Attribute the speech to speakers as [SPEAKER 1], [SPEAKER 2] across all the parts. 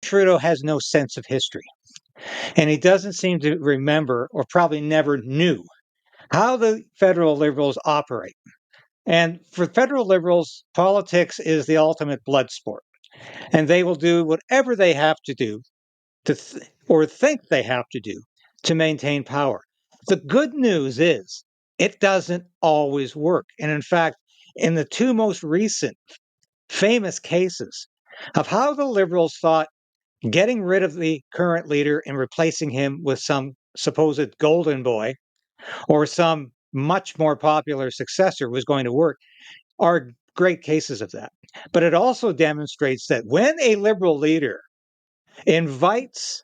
[SPEAKER 1] Trudeau has no sense of history, and he doesn't seem to remember, or probably never knew, how the federal Liberals operate. And for federal Liberals, politics is the ultimate blood sport, and they will do whatever they have to do or think they have to do to maintain power. The good news is it doesn't always work. And in fact, in the two most recent famous cases of how the Liberals thought getting rid of the current leader and replacing him with some supposed golden boy or some much more popular successor was going to work are great cases of that. But it also demonstrates that when a Liberal leader invites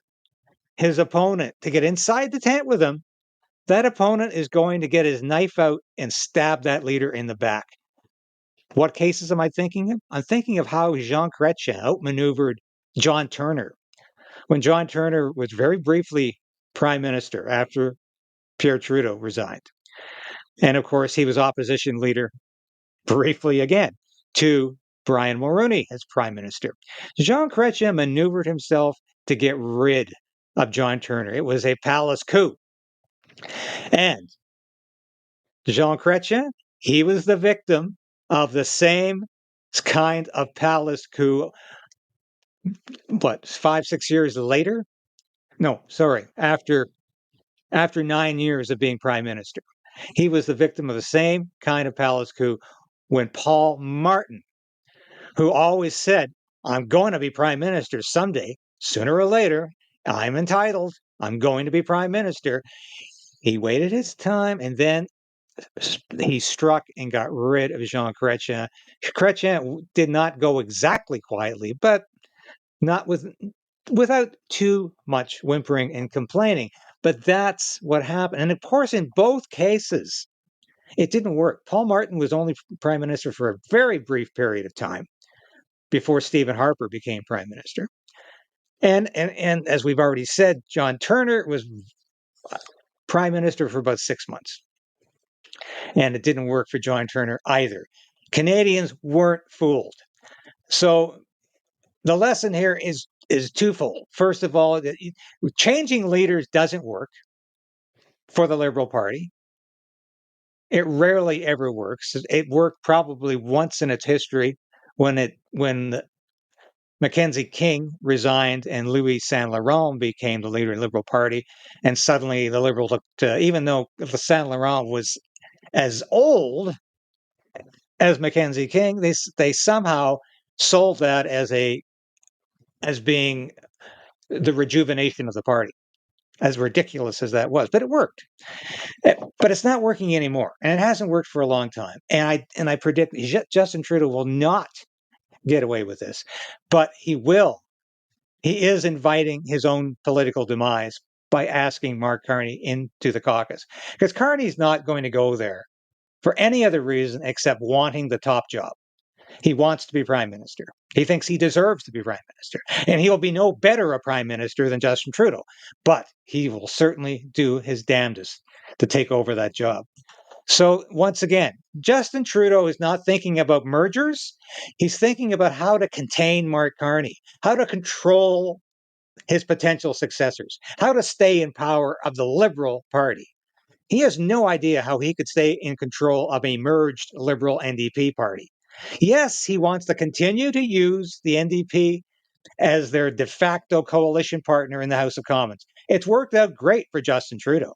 [SPEAKER 1] his opponent to get inside the tent with him, that opponent is going to get his knife out and stab that leader in the back. What cases am I thinking of? I'm thinking of how Jean Chrétien outmaneuvered John Turner when John Turner was very briefly prime minister after Pierre Trudeau resigned. And of course, he was opposition leader briefly again to Brian Mulroney as prime minister. Jean Chrétien maneuvered himself to get rid of John Turner. It was a palace coup. And Jean Chrétien, he was the victim of the same kind of palace coup, 5-6 years later? No, sorry, after 9 years of being prime minister. He was the victim of the same kind of palace coup when Paul Martin, who always said, I'm going to be prime minister someday, sooner or later, I'm entitled, I'm going to be prime minister. He waited his time and then he struck and got rid of Jean Chrétien. Chrétien did not go exactly quietly, but not without too much whimpering and complaining. But that's what happened. And of course, in both cases, it didn't work. Paul Martin was only prime minister for a very brief period of time before Stephen Harper became prime minister. And as we've already said, John Turner was prime minister for about 6 months. And it didn't work for John Turner either. Canadians weren't fooled. So the lesson here is twofold. First of all, changing leaders doesn't work for the Liberal Party. It rarely ever works. It worked probably once in its history when Mackenzie King resigned and Louis Saint Laurent became the leader of the Liberal Party, and suddenly the Liberals looked, even though Saint Laurent was as old as Mackenzie King, they somehow sold that as being the rejuvenation of the party, as ridiculous as that was. But it worked. But it's not working anymore, and it hasn't worked for a long time. And I predict Justin Trudeau will not get away with this, but he will. He is inviting his own political demise by asking Mark Carney into the caucus, because Carney's not going to go there for any other reason except wanting the top job. He wants to be prime minister. He thinks he deserves to be prime minister. And he'll be no better a prime minister than Justin Trudeau. But he will certainly do his damnedest to take over that job. So once again, Justin Trudeau is not thinking about mergers. He's thinking about how to contain Mark Carney, how to control his potential successors, how to stay in power of the Liberal Party. He has no idea how he could stay in control of a merged Liberal NDP party. Yes, he wants to continue to use the NDP as their de facto coalition partner in the House of Commons. It's worked out great for Justin Trudeau.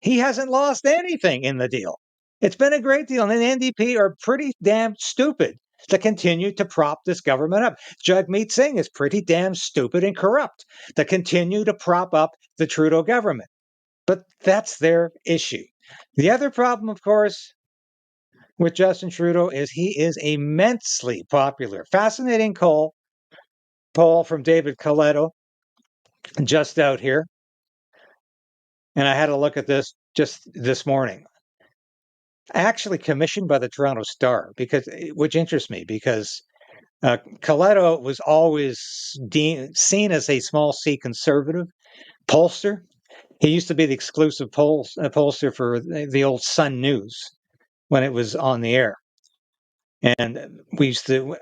[SPEAKER 1] He hasn't lost anything in the deal. It's been a great deal, and the NDP are pretty damn stupid to continue to prop this government up. Jagmeet Singh is pretty damn stupid and corrupt to continue to prop up the Trudeau government. But that's their issue. The other problem, of course, with Justin Trudeau is he is immensely popular. Fascinating poll from David Coletto just out here. And I had a look at this just this morning. Actually commissioned by the Toronto Star, which interests me because Coletto was always seen as a small C conservative pollster. He used to be the exclusive pollster for the old Sun News when it was on the air. And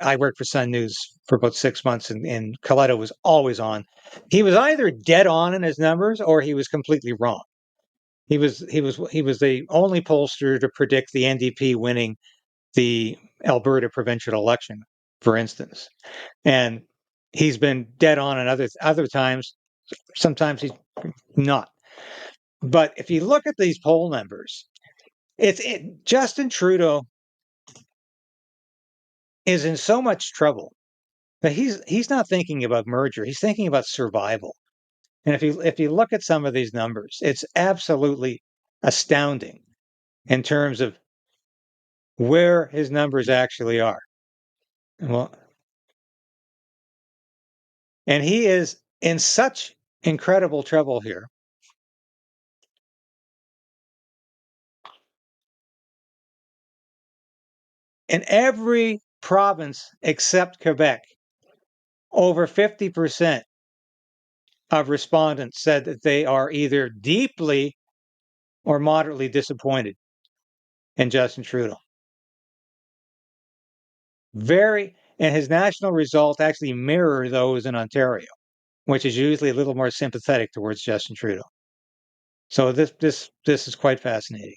[SPEAKER 1] I worked for Sun News for about 6 months, and Coletto was always on. He was either dead on in his numbers or he was completely wrong. He was the only pollster to predict the NDP winning the Alberta provincial election, for instance. And he's been dead on other times. Sometimes he's not. But if you look at these poll numbers, Justin Trudeau is in so much trouble that he's not thinking about merger. He's thinking about survival. And if you look at some of these numbers, it's absolutely astounding in terms of where his numbers actually are. Well, and he is in such incredible trouble here. In every province except Quebec, over 50% of respondents said that they are either deeply or moderately disappointed in Justin Trudeau. And his national results actually mirror those in Ontario, which is usually a little more sympathetic towards Justin Trudeau. So this is quite fascinating.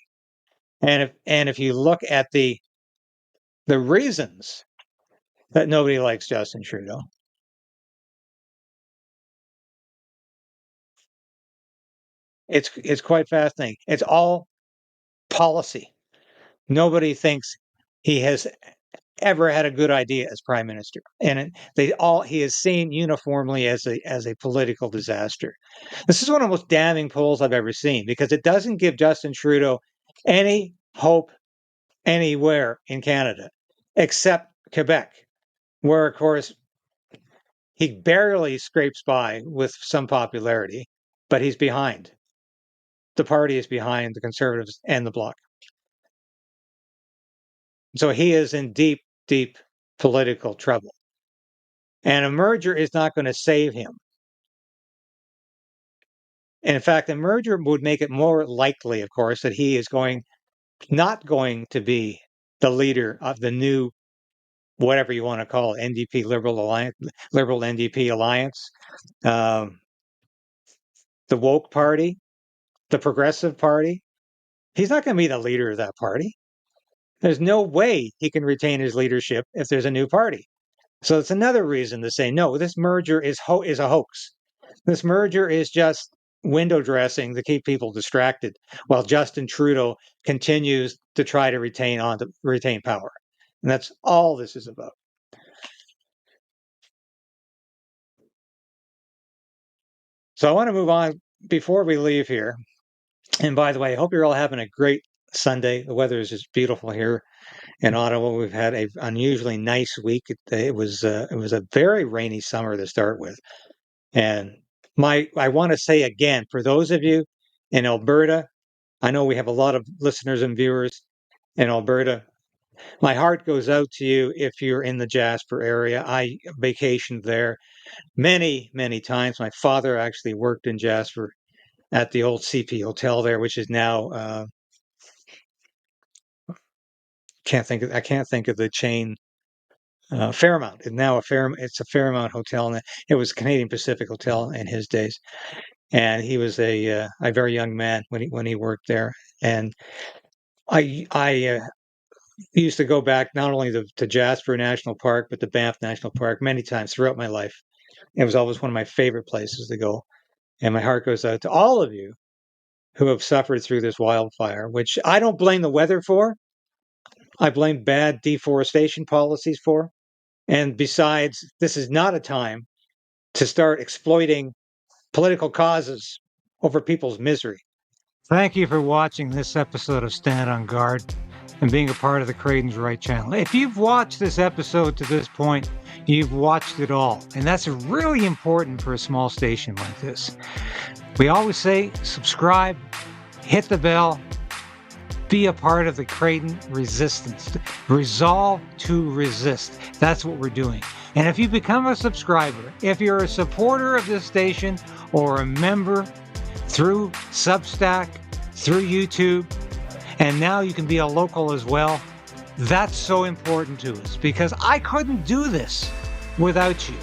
[SPEAKER 1] And if you look at the reasons that nobody likes Justin Trudeau, it's quite fascinating. It's all policy. Nobody thinks he has ever had a good idea as prime minister, and he is seen uniformly as a political disaster. This is one of the most damning polls I've ever seen because it doesn't give Justin Trudeau any hope anywhere in Canada except Quebec, where of course he barely scrapes by with some popularity, but he's behind. The party is behind the Conservatives and the Bloc. So he is in deep, deep political trouble. And a merger is not going to save him. And in fact, a merger would make it more likely, of course, that he is not going to be the leader of the new, whatever you want to call it, NDP Liberal NDP alliance, the woke party, the progressive party. He's not going to be the leader of that party. There's no way he can retain his leadership if there's a new party. So it's another reason to say, no, this merger is a hoax. This merger is just window dressing to keep people distracted while Justin Trudeau continues to try to retain power. And that's all this is about. So I want to move on before we leave here. And by the way, I hope you're all having a great Sunday. The weather is just beautiful here in Ottawa. We've had an unusually nice week. It was a very rainy summer to start with. And I want to say again, for those of you in Alberta, I know we have a lot of listeners and viewers in Alberta. My heart goes out to you if you're in the Jasper area. I vacationed there many, many times. My father actually worked in Jasper at the old CP Hotel there, which is now I can't think of the chain. Fairmount is now it's a Fairmount Hotel, and it was Canadian Pacific Hotel in his days. And he was a very young man when he worked there. And I used to go back not only to Jasper National Park, but to Banff National Park many times throughout my life. It was always one of my favorite places to go. And my heart goes out to all of you who have suffered through this wildfire, which I don't blame the weather for. I blame bad deforestation policies for. And besides, this is not a time to start exploiting political causes over people's misery. Thank you for watching this episode of Stand on Guard and being a part of the KRAYDEN'S Right channel. If you've watched this episode to this point, you've watched it all. And that's really important for a small station like this. We always say subscribe, hit the bell, be a part of the KRAYDEN resistance. Resolve to resist. That's what we're doing. And if you become a subscriber, if you're a supporter of this station or a member through Substack, through YouTube, and now you can be a local as well, That's so important to us because I couldn't do this without you.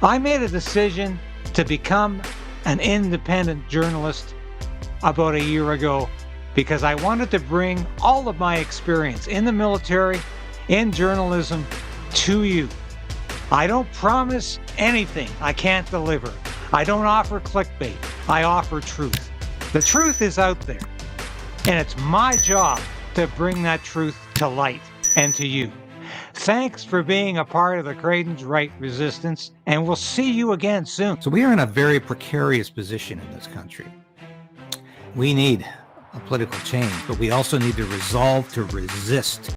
[SPEAKER 1] I made a decision to become an independent journalist about a year ago because I wanted to bring all of my experience in the military, in journalism, to you. I don't promise anything I can't deliver. I don't offer clickbait. I offer truth. The truth is out there, and it's my job to bring that truth to light and to you. Thanks for being a part of the KRAYDEN'S Right Resistance, and we'll see you again soon.
[SPEAKER 2] So we are in a very precarious position in this country. We need a political change, but we also need to resolve to resist